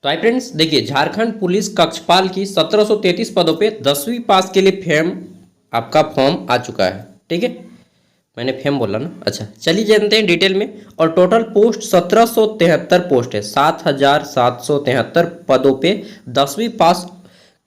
तो hi friends, देखिए Jharkhand police कक्षपाल की 1733 पदों पे 10वीं पास के लिए फेम आपका फॉर्म आ चुका है। ठीक है, मैंने फेम बोला ना। अच्छा, चलिए जानते हैं डिटेल में। और टोटल पोस्ट 1773 पोस्ट है। 7773 पदों पे 10वीं पास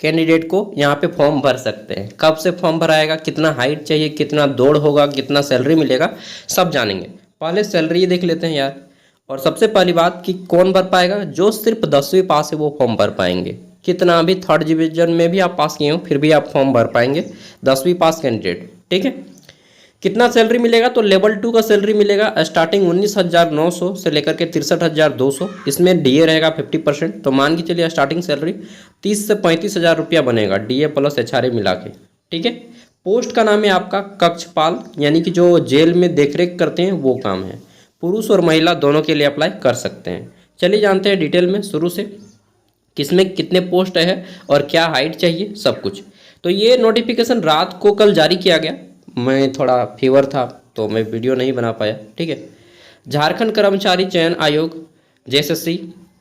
कैंडिडेट को यहाँ पे फॉर्म भर सकते हैं। कब से फॉर्म भराएगा, कितना हाइट चाहिए, कितना दौड़ होगा, कितना सैलरी मिलेगा, सब जानेंगे। पहले सैलरी देख लेते हैं यार। और सबसे पहली बात कि कौन भर पाएगा, जो सिर्फ 10वीं पास है वो फॉर्म भर पाएंगे। कितना भी थर्ड डिवीजन में भी आप पास किए हो फिर भी आप फॉर्म भर पाएंगे, 10वीं पास कैंडिडेट। ठीक है, कितना सैलरी मिलेगा, तो लेवल 2 का सैलरी मिलेगा स्टार्टिंग 19,900 से लेकर के 63,200। इसमें डीए रहेगा 50%। तो मान के चलिए स्टार्टिंग सैलरी 30 से 35,000 रुपया बनेगा, डीए प्लस एचआरए मिला के। ठीक है, पोस्ट का नाम है आपका कक्षपाल, यानी कि जो जेल में देखरेख करते हैं वो काम है। पुरुष और महिला दोनों के लिए अप्लाई कर सकते हैं। चलिए जानते हैं डिटेल में शुरू से, किसमें कितने पोस्ट है और क्या हाइट चाहिए, सब कुछ। तो ये नोटिफिकेशन रात को कल जारी किया गया। मैं थोड़ा फीवर था तो मैं वीडियो नहीं बना पाया। ठीक है, झारखंड कर्मचारी चयन आयोग जेएसएससी,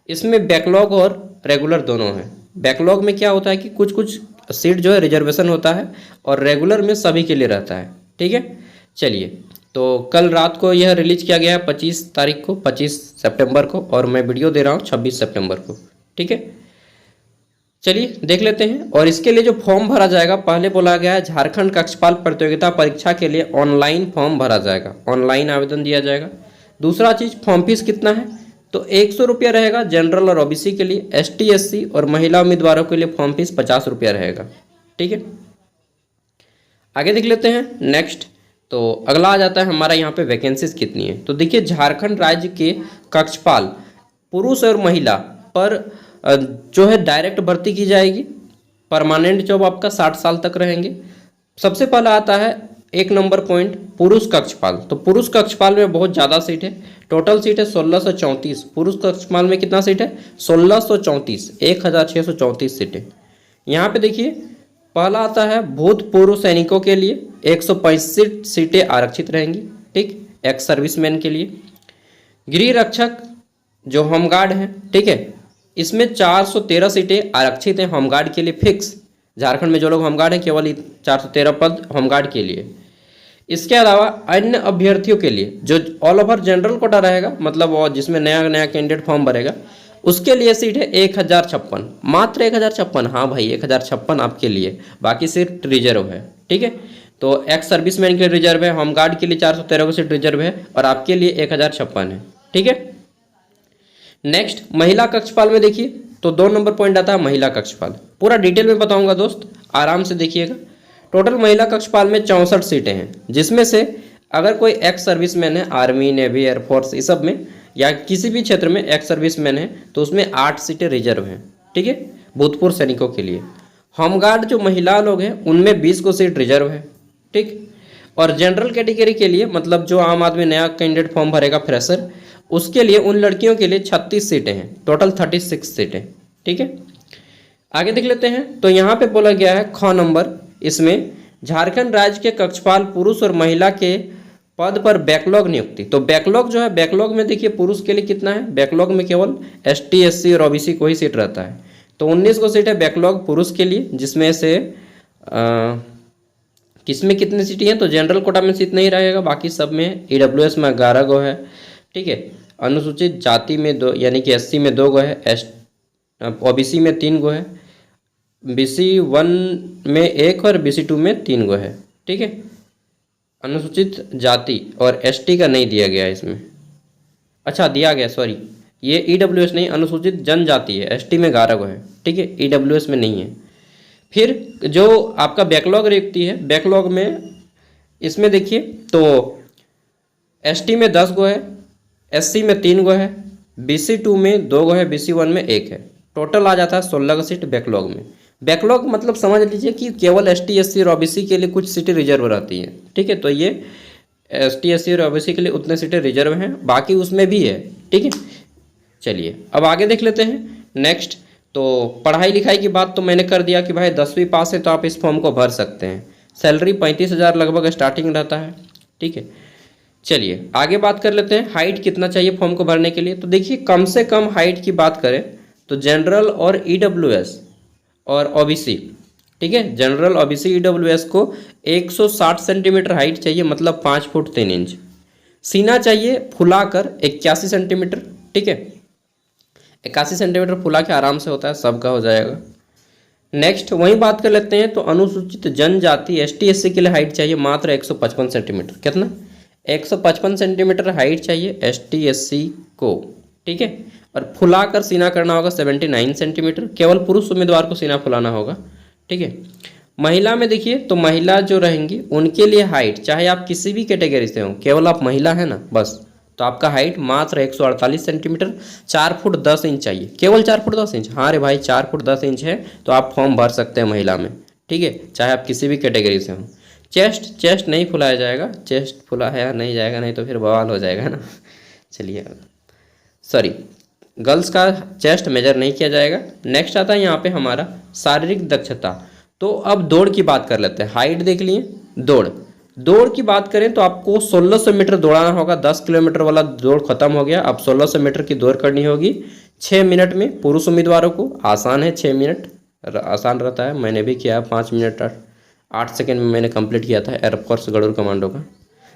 इसमें बैकलॉग और रेगुलर दोनों हैं। बैकलॉग में क्या होता है कि कुछ कुछ सीट जो है रिजर्वेशन होता है और रेगुलर में सभी के लिए रहता है। ठीक है, चलिए तो कल रात को यह रिलीज किया गया है 25 तारीख को, 25 सितंबर को, और मैं वीडियो दे रहा हूँ 26 सितंबर को। ठीक है, चलिए देख लेते हैं। और इसके लिए जो फॉर्म भरा जाएगा, पहले बोला गया है झारखंड कक्षपाल प्रतियोगिता परीक्षा के लिए ऑनलाइन फॉर्म भरा जाएगा, ऑनलाइन आवेदन दिया जाएगा। दूसरा चीज़, फॉर्म फीस कितना है, तो 100 रुपया रहेगा जनरल और ओबीसी के लिए। एसटी एससी और महिला उम्मीदवारों के लिए फॉर्म फीस 50 रुपया रहेगा। ठीक है, आगे देख लेते हैं नेक्स्ट। तो अगला आ जाता है हमारा यहाँ पे वैकेंसीज कितनी है। तो देखिए झारखंड राज्य के कक्षपाल पुरुष और महिला पर जो है डायरेक्ट भर्ती की जाएगी। परमानेंट जॉब आपका 60 साल तक रहेंगे। सबसे पहला आता है 1 नंबर पॉइंट, पुरुष कक्षपाल। तो पुरुष कक्षपाल में बहुत ज़्यादा सीट है, टोटल सीट है 1634। पुरुष कक्षपाल में कितना सीट है, 1634, 1634 सीटें। यहाँ पे देखिए पहला आता है भूतपूर्व सैनिकों के लिए 165 सीटें आरक्षित रहेंगी। ठीक, एक्स सर्विसमैन के लिए। गृह रक्षक जो होमगार्ड हैं, ठीक है, इसमें 413 सीटें आरक्षित हैं होमगार्ड के लिए फिक्स। झारखंड में जो लोग होमगार्ड हैं केवल 413 पद होमगार्ड के लिए। इसके अलावा अन्य अभ्यर्थियों के लिए जो ऑल ओवर जनरल कोटा रहेगा, मतलब वो जिसमें नया नया कैंडिडेट फॉर्म भरेगा, उसके लिए सीट है 1056, मात्र 1056। हाँ भाई, 1056 आपके लिए, बाकी सीट रिजर्व है। ठीक है, तो एक्स सर्विसमैन के लिए रिजर्व है, होमगार्ड के लिए 413 की सीट रिजर्व है, और आपके लिए 1056 है। ठीक है, नेक्स्ट महिला कक्षपाल में देखिए तो 2 नंबर पॉइंट आता है महिला कक्षपाल। पूरा डिटेल में बताऊंगा दोस्त, आराम से देखिएगा। टोटल महिला कक्षपाल में 64 सीटें हैं, जिसमें से अगर कोई एक्स सर्विसमैन है, आर्मी, नेवी, एयरफोर्स, इस सब में या किसी भी क्षेत्र में एक्स सर्विसमैन है, तो उसमें 8 सीटें रिजर्व हैं। ठीक है, भूतपूर्व सैनिकों के लिए। होमगार्ड जो महिला लोग हैं उनमें 20 को सीट रिजर्व है। ठीक, और जनरल कैटेगरी के लिए, मतलब जो आम आदमी नया कैंडिडेट फॉर्म भरेगा फ्रेशर, उसके लिए उन लड़कियों के लिए 36 सीटें हैं, टोटल 36 सीटें। ठीक है, आगे देख लेते हैं। तो यहाँ पे बोला गया है ख नंबर, इसमें झारखंड राज्य के कक्षपाल पुरुष और महिला के पद पर बैकलॉग नियुक्ति। तो बैकलॉग जो है, बैकलॉग में देखिए पुरुष के लिए कितना है, बैकलॉग में केवल एसटी एससी और ओबीसी को ही सीट रहता है। तो 19 को सीट है बैकलॉग पुरुष के लिए, जिसमें से किसमें कितनी सीटें हैं, तो जनरल कोटा में सीट नहीं रहेगा, बाकी सब में। ईडब्ल्यूएस में 11 गो है। ठीक है, अनुसूचित जाति में 2, यानी कि एससी में 2 गो है, ओबीसी में 3 गो है, BC1 में 1 और BC2 में 3 गो है। ठीक है, अनुसूचित जाति और एसटी का नहीं दिया गया इसमें। अच्छा, दिया गया, सॉरी, ये ईडब्ल्यूएस नहीं, अनुसूचित जनजाति है, एसटी में 11 गो है। ठीक है, ईडब्ल्यूएस में नहीं है। फिर जो आपका बैकलॉग रिक्ति है, बैकलॉग में इसमें देखिए तो एसटी में 10 गो है, एससी में 3 गो है, BC2 में 2 गो है, BC1 में 1 है। टोटल आ जाता है 16 का सीट बैकलॉग में। बैकलॉग मतलब समझ लीजिए कि केवल एसटी एससी और ओबीसी के लिए कुछ सीटें रिजर्व रहती हैं। ठीक है, तो ये एसटी एससी और ओबीसी के लिए उतने सीटें रिजर्व हैं, बाकी उसमें भी है। ठीक है, चलिए अब आगे देख लेते हैं नेक्स्ट। तो पढ़ाई लिखाई की बात तो मैंने कर दिया कि भाई 10वीं पास है तो आप इस फॉर्म को भर सकते हैं। सैलरी 35,000 लगभग स्टार्टिंग रहता है। ठीक है, चलिए आगे बात कर लेते हैं हाइट कितना चाहिए फॉर्म को भरने के लिए। तो देखिए कम से कम हाइट की बात करें तो जनरल और ईडब्ल्यूएस और ओबीसी, ठीक है, जनरल ओबीसी ईडब्ल्यूएस को 160 सेंटीमीटर हाइट चाहिए, मतलब 5 फुट 3 इंच। सीना चाहिए फुलाकर 81 सेंटीमीटर, ठीक है, 81 सेंटीमीटर फुला के आराम से होता है, सबका हो जाएगा। नेक्स्ट वही बात कर लेते हैं, तो अनुसूचित जनजाति एसटी एससी के लिए हाइट चाहिए मात्र 155 सेंटीमीटर। कितना? 155 सेंटीमीटर हाइट चाहिए एसटी एससी को, ठीक है, और फुलाकर सीना करना होगा 79 सेंटीमीटर। केवल पुरुष उम्मीदवार को सीना फुलाना होगा, ठीक है। महिला में देखिए, तो महिला जो रहेंगी उनके लिए हाइट, चाहे आप किसी भी कैटेगरी से हो, केवल आप महिला है ना बस, तो आपका हाइट मात्र 148 सेंटीमीटर, 4 फुट 10 इंच चाहिए, केवल 4 फुट 10 इंच। हाँ रे भाई, 4 फुट 10 इंच है तो आप फॉर्म भर सकते हैं महिला में, ठीक है, चाहे आप किसी भी कैटेगरी से हो। चेस्ट नहीं फुलाया जाएगा, चेस्ट फुला है नहीं जाएगा, नहीं तो फिर बवाल हो जाएगा ना। चलिए, सॉरी, गर्ल्स का चेस्ट मेजर नहीं किया जाएगा। नेक्स्ट आता है यहाँ पे हमारा शारीरिक दक्षता। तो अब दौड़ की बात कर लेते हैं, हाइट देख लिए, दौड़ की बात करें तो आपको 1600 मीटर दौड़ाना होगा। 10 किलोमीटर वाला दौड़ खत्म हो गया, अब 1600 मीटर की दौड़ करनी होगी 6 मिनट में। पुरुष उम्मीदवारों को आसान है, 6 मिनट आसान रहता है, मैंने भी किया 5 मिनट 8 सेकेंड में मैंने कंप्लीट किया था एयरफोर्स गरुड़ कमांडो का,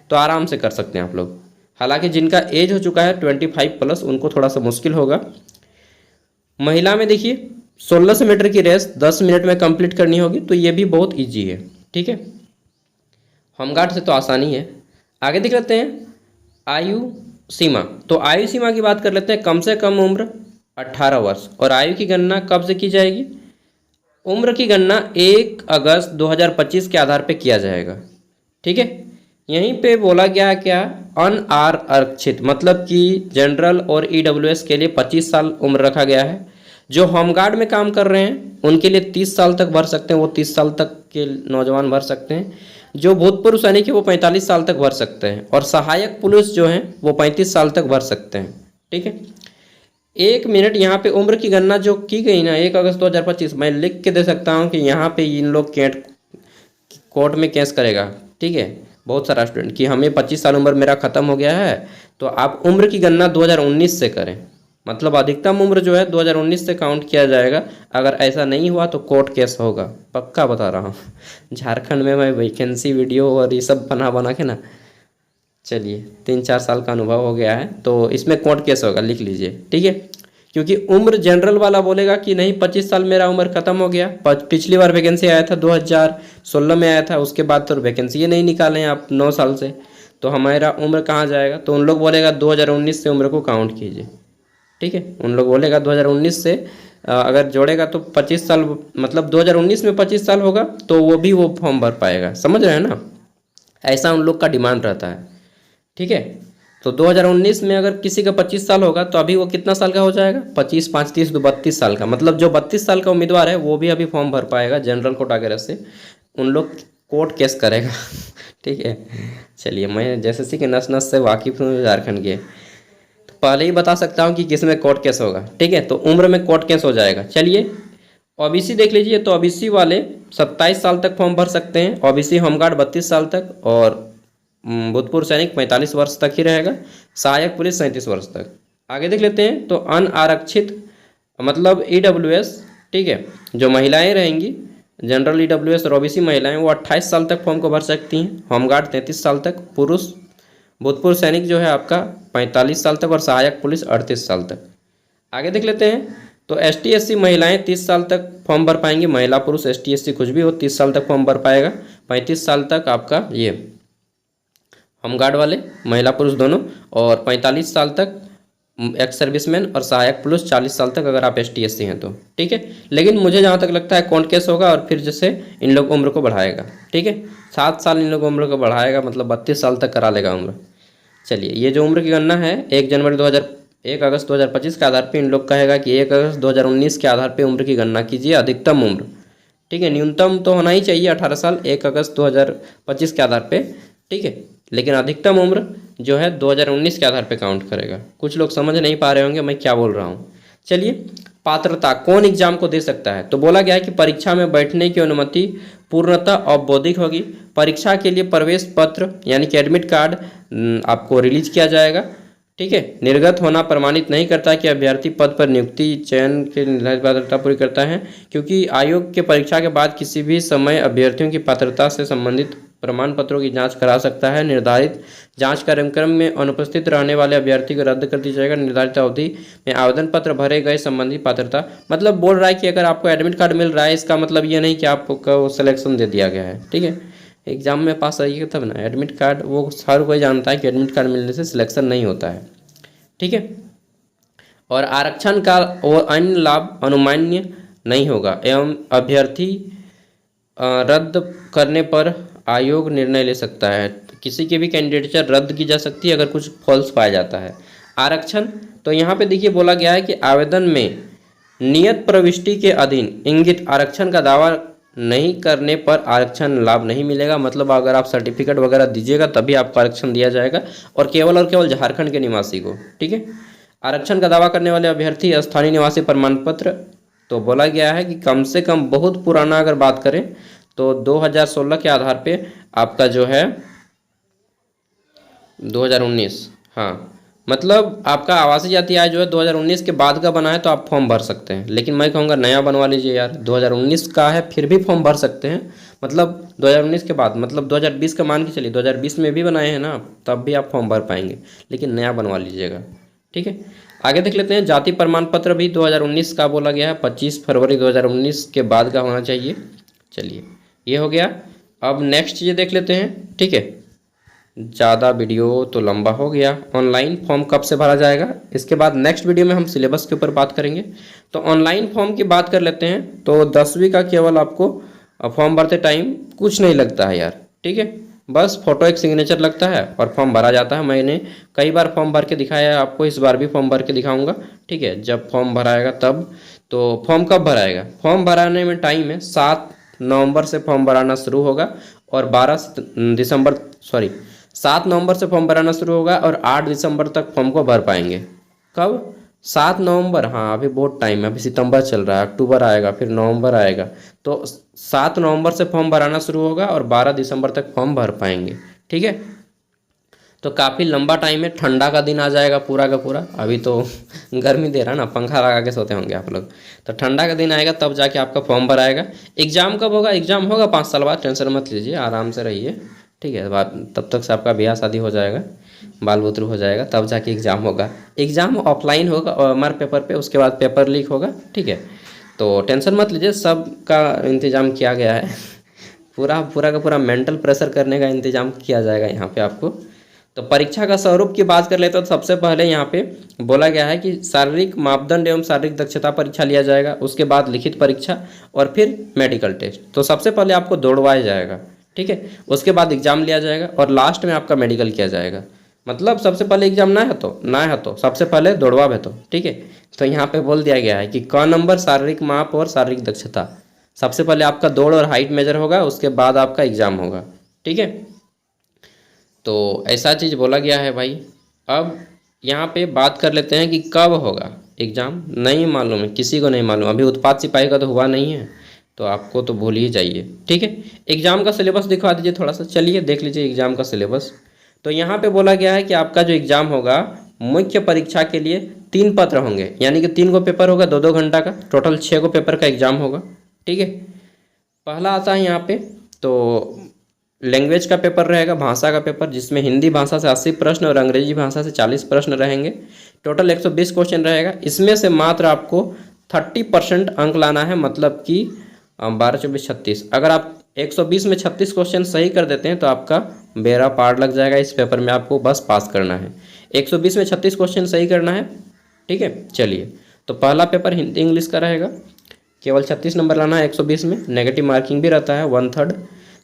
तो आराम से कर सकते हैं आप लोग। हालांकि जिनका एज हो चुका है 25 प्लस, उनको थोड़ा सा मुश्किल होगा। महिला में देखिए 1600 मीटर की रेस 10 मिनट में कंप्लीट करनी होगी, तो ये भी बहुत ईजी है, ठीक है, होमगार्ड से तो आसानी है। आगे देख लेते हैं आयु सीमा। तो आयु सीमा की बात कर लेते हैं, कम से कम उम्र 18 वर्ष। और आयु की गणना कब से की जाएगी? उम्र की गणना 1 अगस्त 2025 के आधार पे किया जाएगा, ठीक है। यहीं पे बोला गया है क्या, अनारक्षित, मतलब कि जनरल और ईडब्ल्यूएस के लिए 25 साल उम्र रखा गया है। जो होमगार्ड में काम कर रहे हैं उनके लिए 30 साल तक भर सकते हैं, वो 30 साल तक के नौजवान भर सकते हैं। जो भूतपूर्व सैनिक है वो 45 साल तक भर सकते हैं, और सहायक पुलिस जो हैं वो 35 साल तक भर सकते हैं, ठीक है। 1 मिनट यहाँ पे उम्र की गणना जो की गई ना 1 अगस्त 2025, मैं लिख के दे सकता हूँ कि यहाँ पे इन लोग कोर्ट में केस करेगा, ठीक है, बहुत सारा स्टूडेंट कि हमें 25 साल उम्र मेरा ख़त्म हो गया है, तो आप उम्र की गणना 2019 से करें, मतलब अधिकतम उम्र जो है 2019 से काउंट किया जाएगा। अगर ऐसा नहीं हुआ तो कोर्ट केस होगा, पक्का बता रहा हूँ। झारखंड में मैं वैकेंसी वीडियो और ये सब बना के ना, चलिए 3-4 साल का अनुभव हो गया है, तो इसमें कोर्ट केस होगा, लिख लीजिए, ठीक है। क्योंकि उम्र जनरल वाला बोलेगा कि नहीं 25 साल मेरा उम्र ख़त्म हो गया। पिछली बार वैकेंसी आया था 2016 में आया था, उसके बाद तो वैकेंसी ये नहीं निकाले हैं आप 9 साल से, तो हमारा उम्र कहाँ जाएगा? तो उन लोग बोलेगा 2019 से उम्र को काउंट कीजिए, ठीक है। उन लोग बोलेगा 2019 से अगर जोड़ेगा तो 25 साल, मतलब 2019 में 25 साल होगा तो वो फॉर्म भर पाएगा, समझ रहे हैं ना, ऐसा उन लोग का डिमांड रहता है, ठीक है। तो 2019 में अगर किसी का 25 साल होगा तो अभी वो कितना साल का हो जाएगा? 25 5 30 2 32 साल का, मतलब जो 32 साल का उम्मीदवार है वो भी अभी फॉर्म भर पाएगा जनरल कोटा वगैरह से, उन लोग कोर्ट केस करेगा। ठीक है, चलिए मैं जैसे कि नस नस से वाकिफ हूँ झारखंड के, तो पहले ही बता सकता हूँ कि किस में कोर्ट केस होगा, ठीक है। तो उम्र में कोर्ट केस हो जाएगा। चलिए ओबीसी देख लीजिए, तो ओबीसी वाले 27 साल तक फॉर्म भर सकते हैं, ओबीसी होमगार्ड 32 साल तक, और भूतपूर्व सैनिक 45 वर्ष तक ही रहेगा, सहायक पुलिस 37 वर्ष तक। आगे देख लेते हैं, तो अनारक्षित मतलब ईडब्ल्यूएस, ठीक है, जो महिलाएं रहेंगी जनरल ईडब्ल्यूएस और ओबीसी महिलाएं वो 28 साल तक फॉर्म को भर सकती हैं, होमगार्ड 33 साल तक, पुरुष भूतपूर्व सैनिक जो है आपका 45 साल तक, और सहायक पुलिस 38 साल तक। आगे देख लेते हैं, तो एसटी एससी महिलाएं 30 साल तक फॉर्म भर पाएंगी, महिला पुरुष एसटी एससी कुछ भी हो 30 साल तक फॉर्म भर पाएगा, 35 साल तक आपका ये होमगार्ड वाले महिला पुरुष दोनों, और 45 साल तक एक्स सर्विसमैन, और सहायक पुलिस 40 साल तक अगर आप एसटी एससी हैं तो, ठीक है। लेकिन मुझे जहाँ तक लगता है कौन केस होगा, और फिर जैसे इन लोग उम्र को बढ़ाएगा, ठीक है, 7 साल इन लोग उम्र को बढ़ाएगा, मतलब 32 साल तक करा लेगा उम्र। चलिए ये जो उम्र की गणना है 1 अगस्त 2025 के आधार पे इन लोग कहेगा कि 1 अगस्त 2019 के आधार पे उम्र की गणना कीजिए, अधिकतम उम्र, ठीक है, न्यूनतम तो होना ही चाहिए 18 साल 1 अगस्त 2025 के आधार पे, ठीक है, लेकिन अधिकतम उम्र जो है 2019 के आधार पे काउंट करेगा। कुछ लोग समझ नहीं पा रहे होंगे मैं क्या बोल रहा हूँ। चलिए पात्रता, कौन एग्जाम को दे सकता है, तो बोला गया है कि परीक्षा में बैठने की अनुमति पूर्णतः औपबोधिक होगी। परीक्षा के लिए प्रवेश पत्र यानी कि एडमिट कार्ड आपको रिलीज किया जाएगा, ठीक है। निर्गत होना प्रमाणित नहीं करता कि अभ्यर्थी पद पर नियुक्ति चयन के निर्धारित पात्रता पूरी करता है, क्योंकि आयोग के परीक्षा के बाद किसी भी समय अभ्यर्थियों की पात्रता से संबंधित प्रमाण पत्रों की जांच करा सकता है। निर्धारित जांच कार्यक्रम में अनुपस्थित रहने वाले अभ्यर्थी को रद्द कर दिया जाएगा। निर्धारित अवधि में आवेदन पत्र भरे गए संबंधित पात्रता, मतलब बोल रहा है कि अगर आपको एडमिट कार्ड मिल रहा है, इसका मतलब ये नहीं कि आपको सिलेक्शन दे दिया गया है। ठीक है, एग्जाम में पास रहिएगा तब ना। एडमिट कार्ड वो हर कोई जानता है कि एडमिट कार्ड मिलने से सिलेक्शन नहीं होता है। ठीक है, और आरक्षण का वो अन्य लाभ अनुमान्य नहीं होगा एवं अभ्यर्थी रद्द करने पर आयोग निर्णय ले सकता है। किसी की भी कैंडिडेचर रद्द की जा सकती है अगर कुछ फॉल्स पाया जाता है। आरक्षण तो यहाँ पे देखिए बोला गया है कि आवेदन में नियत प्रविष्टि के अधीन इंगित आरक्षण का दावा नहीं करने पर आरक्षण लाभ नहीं मिलेगा। मतलब अगर आप सर्टिफिकेट वगैरह दीजिएगा तभी आपको आरक्षण दिया जाएगा, और केवल झारखंड के निवासी को। ठीक है, आरक्षण का दावा करने वाले अभ्यर्थी स्थानीय निवासी प्रमाण पत्र, तो बोला गया है कि कम से कम बहुत पुराना अगर बात करें तो 2016 के आधार पे आपका जो है 2019, हाँ मतलब आपका आवासीय जाति आय जो है 2019 के बाद का बना है तो आप फॉर्म भर सकते हैं। लेकिन मैं कहूँगा नया बनवा लीजिए यार, 2019 का है फिर भी फॉर्म भर सकते हैं। मतलब 2019 के बाद मतलब 2020 का मान के चलिए, 2020 में भी बनाए हैं ना, तब भी आप फॉर्म भर पाएंगे, लेकिन नया बनवा लीजिएगा। ठीक है, आगे देख लेते हैं। जाति प्रमाण पत्र भी 2019 का बोला गया है, 25 फरवरी 2019 के बाद का होना चाहिए। चलिए ये हो गया। अब नेक्स्ट चीज़ देख लेते हैं। ठीक है, ज़्यादा वीडियो तो लंबा हो गया। ऑनलाइन फॉर्म कब से भरा जाएगा, इसके बाद नेक्स्ट वीडियो में हम सिलेबस के ऊपर बात करेंगे। तो ऑनलाइन फॉर्म की बात कर लेते हैं। तो 10वीं का केवल आपको फॉर्म भरते टाइम कुछ नहीं लगता है यार। ठीक है, बस फोटो एक सिग्नेचर लगता है और फॉर्म भरा जाता है। मैंने कई बार फॉर्म भर के दिखाया है आपको, इस बार भी फॉर्म भर के दिखाऊंगा। ठीक है, जब फॉर्म भराएगा तब। तो फॉर्म कब भराएगा, फॉर्म भराने में टाइम है 7 नवंबर से फॉर्म भराना शुरू होगा और 7 नवंबर से फॉर्म भराना शुरू होगा और 8 दिसंबर तक फॉर्म को भर पाएंगे। कब, 7 नवंबर, हाँ अभी बहुत टाइम है, अभी सितंबर चल रहा है, अक्टूबर आएगा, फिर नवंबर आएगा। तो 7 नवंबर से फॉर्म भराना शुरू होगा और 12 दिसंबर तक फॉर्म भर पाएंगे। ठीक है, तो काफ़ी लंबा टाइम है। ठंडा का दिन आ जाएगा पूरा का पूरा, अभी तो गर्मी दे रहा ना, पंखा लगा के सोते होंगे आप लोग। तो ठंडा का दिन आएगा तब जाके आपका फॉर्म भराएगा। एग्ज़ाम कब होगा, एग्ज़ाम होगा 5 साल बाद, टेंशन मत लीजिए, आराम से रहिए। ठीक है, तब तक से आपका ब्याह शादी हो जाएगा, बाल बुतरू हो जाएगा, तब जाके एग्ज़ाम होगा। एग्ज़ाम ऑफलाइन होगा OMR पेपर पे, उसके बाद पेपर लीक होगा। ठीक है, तो टेंशन मत लीजिए, सब का इंतज़ाम किया गया है। पूरा का पूरा मेंटल प्रेशर करने का इंतज़ाम किया जाएगा यहाँ पे आपको। तो परीक्षा का स्वरूप की बात कर लेते तो सबसे पहले यहाँ पे बोला गया है कि शारीरिक मापदंड एवं शारीरिक दक्षता परीक्षा लिया जाएगा, उसके बाद लिखित परीक्षा और फिर मेडिकल टेस्ट। तो सबसे पहले आपको दौड़वाया जाएगा। ठीक है, उसके बाद एग्जाम लिया जाएगा और लास्ट में आपका मेडिकल किया जाएगा। मतलब सबसे पहले एग्जाम ना है तो सबसे पहले दौड़वा है तो। ठीक है, तो यहाँ पे बोल दिया गया है कि क नंबर शारीरिक माप और शारीरिक दक्षता, सबसे पहले आपका दौड़ और हाइट मेजर होगा, उसके बाद आपका एग्जाम होगा। ठीक है, तो ऐसा चीज़ बोला गया है भाई। अब यहाँ पे बात कर लेते हैं कि कब होगा एग्ज़ाम, नहीं मालूम है, किसी को नहीं मालूम। अभी उत्पाद सिपाही का तो हुआ नहीं है, तो आपको तो भूल ही जाइए। ठीक है, एग्ज़ाम का सिलेबस दिखा दीजिए थोड़ा सा, चलिए देख लीजिए एग्ज़ाम का सिलेबस। तो यहाँ पे बोला गया है कि आपका जो एग्ज़ाम होगा मुख्य परीक्षा के लिए 3 पत्र होंगे, यानी कि 3 को पेपर होगा 2-2 घंटा का, टोटल 6 को पेपर का एग्ज़ाम होगा। ठीक है, पहला आता है यहाँ पे तो लैंग्वेज का पेपर रहेगा, भाषा का पेपर, जिसमें हिंदी भाषा से 80 प्रश्न और अंग्रेजी भाषा से 40 प्रश्न रहेंगे। टोटल 120 क्वेश्चन रहेगा। इसमें से मात्र आपको 30% अंक लाना है, मतलब कि 12, 24, 36। अगर आप 120 में 36 क्वेश्चन सही कर देते हैं तो आपका बेड़ा पार लग जाएगा। इस पेपर में आपको बस पास करना है, 120 में 36 क्वेश्चन सही करना है। ठीक है, चलिए तो पहला पेपर हिंदी इंग्लिश का रहेगा, केवल 36 नंबर लाना है 120 में, नेगेटिव मार्किंग भी रहता है 1/3।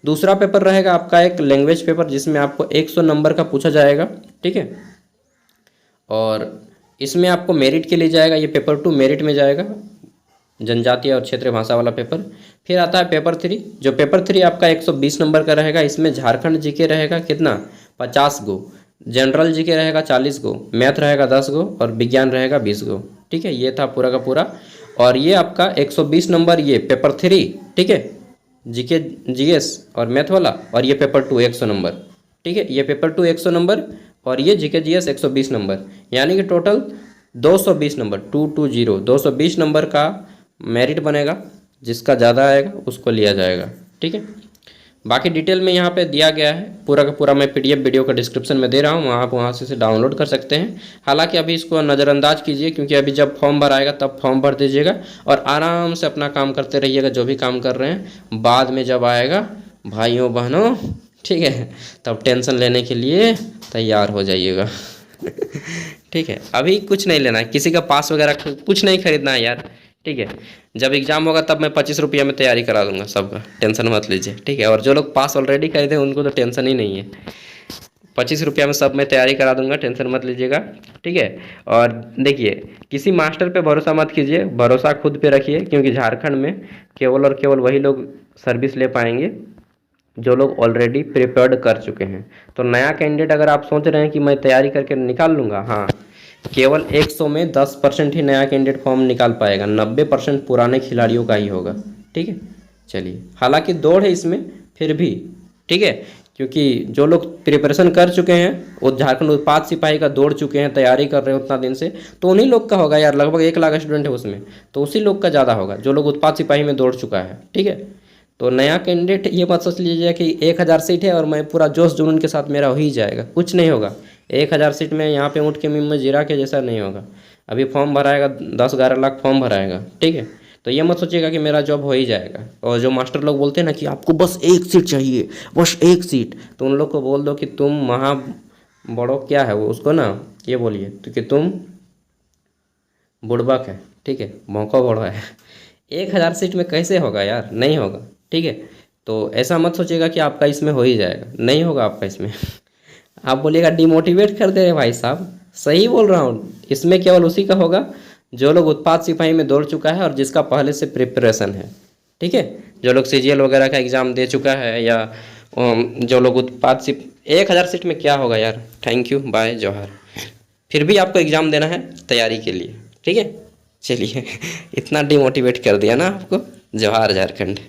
दूसरा पेपर रहेगा आपका एक लैंग्वेज पेपर, जिसमें आपको 100 नंबर का पूछा जाएगा। ठीक है, और इसमें आपको मेरिट के लिए जाएगा, ये पेपर 2 मेरिट में जाएगा, जनजातीय और क्षेत्रीय भाषा वाला पेपर। फिर आता है पेपर 3, जो पेपर 3 आपका 120 नंबर का रहेगा। इसमें झारखंड जीके रहेगा कितना, 50 गो, जनरल जीके रहेगा 40 गो, मैथ रहेगा 10 गो और विज्ञान रहेगा 20 गो। ठीक है, ये था पूरा का पूरा। और ये आपका 120 नंबर ये पेपर 3, ठीक है, जीके जीएस और मैथ वाला, और ये पेपर 2 100 नंबर। ठीक है, ये पेपर 2 100 नंबर और ये जीके जीएस 120 नंबर, यानी कि टोटल 220 नंबर, 220 220 नंबर का मेरिट बनेगा। जिसका ज़्यादा आएगा उसको लिया जाएगा, ठीक है। बाकी डिटेल में यहाँ पे दिया गया है पूरा का पूरा, मैं पीडीएफ वीडियो का डिस्क्रिप्शन में दे रहा हूँ, आप वहाँ से डाउनलोड कर सकते हैं। हालांकि अभी इसको नज़रअंदाज कीजिए, क्योंकि अभी जब फॉर्म भराएगा तब फॉर्म भर दीजिएगा और आराम से अपना काम करते रहिएगा जो भी काम कर रहे हैं। बाद में जब आएगा भाइयों बहनों, ठीक है, तब टेंशन लेने के लिए तैयार हो जाइएगा। ठीक है, अभी कुछ नहीं लेना है, किसी का पास वगैरह कुछ नहीं खरीदना है यार, ठीक है। जब एग्ज़ाम होगा तब मैं 25 रुपया में तैयारी करा दूंगा सबका, टेंशन मत लीजिए, ठीक है। और जो लोग पास ऑलरेडी खरीदे उनको तो टेंशन ही नहीं है, 25 रुपया में सब मैं तैयारी करा दूंगा, टेंशन मत लीजिएगा, ठीक है। और देखिए, किसी मास्टर पे भरोसा मत कीजिए, भरोसा खुद पे रखिए, क्योंकि झारखंड में केवल और केवल वही लोग सर्विस ले पाएंगे जो लोग ऑलरेडी प्रिपेयर्ड कर चुके हैं। तो नया कैंडिडेट अगर आप सोच रहे हैं कि मैं तैयारी करके निकाल लूँगा, हाँ, केवल 100 में 10% ही नया कैंडिडेट फॉर्म निकाल पाएगा, 90% पुराने खिलाड़ियों का ही होगा, ठीक है। चलिए, हालांकि दौड़ है इसमें फिर भी, ठीक है, क्योंकि जो लोग प्रिपरेशन कर चुके हैं वो झारखंड उत्पाद सिपाही का दौड़ चुके हैं, तैयारी कर रहे हैं उतना दिन से, तो उन्हीं लोग का होगा यार। लगभग 1 लाख स्टूडेंट है उसमें, तो उसी लोग का ज़्यादा होगा जो लोग उत्पाद सिपाही में दौड़ चुका है, ठीक है। तो नया कैंडिडेट ये मत सोच लीजिए कि 1000 सीट है और मैं पूरा जोश जुनून के साथ मेरा हो ही जाएगा, कुछ नहीं होगा। 1000 सीट में यहाँ पे उठ के मैं जीरा के जैसा नहीं होगा। अभी फॉर्म भराएगा, 10-11 लाख फॉर्म भराएगा, ठीक है। तो ये मत सोचिएगा कि मेरा जॉब हो ही जाएगा। और जो मास्टर लोग बोलते हैं ना कि आपको बस 1 सीट चाहिए, बस 1 सीट, तो उन लोग को बोल दो कि तुम महा बड़ो क्या है वो, उसको ना ये बोलिए तो कि तुम बुड़बक है, ठीक है, मौका बड़ा है। 1000 सीट में कैसे होगा यार, नहीं होगा, ठीक है। तो ऐसा मत सोचिएगा कि आपका इसमें हो ही जाएगा, नहीं होगा आपका इसमें। आप बोलिएगा डिमोटिवेट कर दे रहे भाई साहब, सही बोल रहा हूँ, इसमें केवल उसी का होगा जो लोग उत्पाद सिपाही में दौड़ चुका है और जिसका पहले से प्रिपरेशन है, ठीक है। जो लोग सीजीएल वगैरह का एग्ज़ाम दे चुका है, या जो लोग उत्पाद 1000 सीट में क्या होगा यार। थैंक यू, बाय, जोहार। फिर भी आपको एग्ज़ाम देना है तैयारी के लिए, ठीक है। चलिए, इतना डिमोटिवेट कर दिया ना आपको। जोहार झारखंड।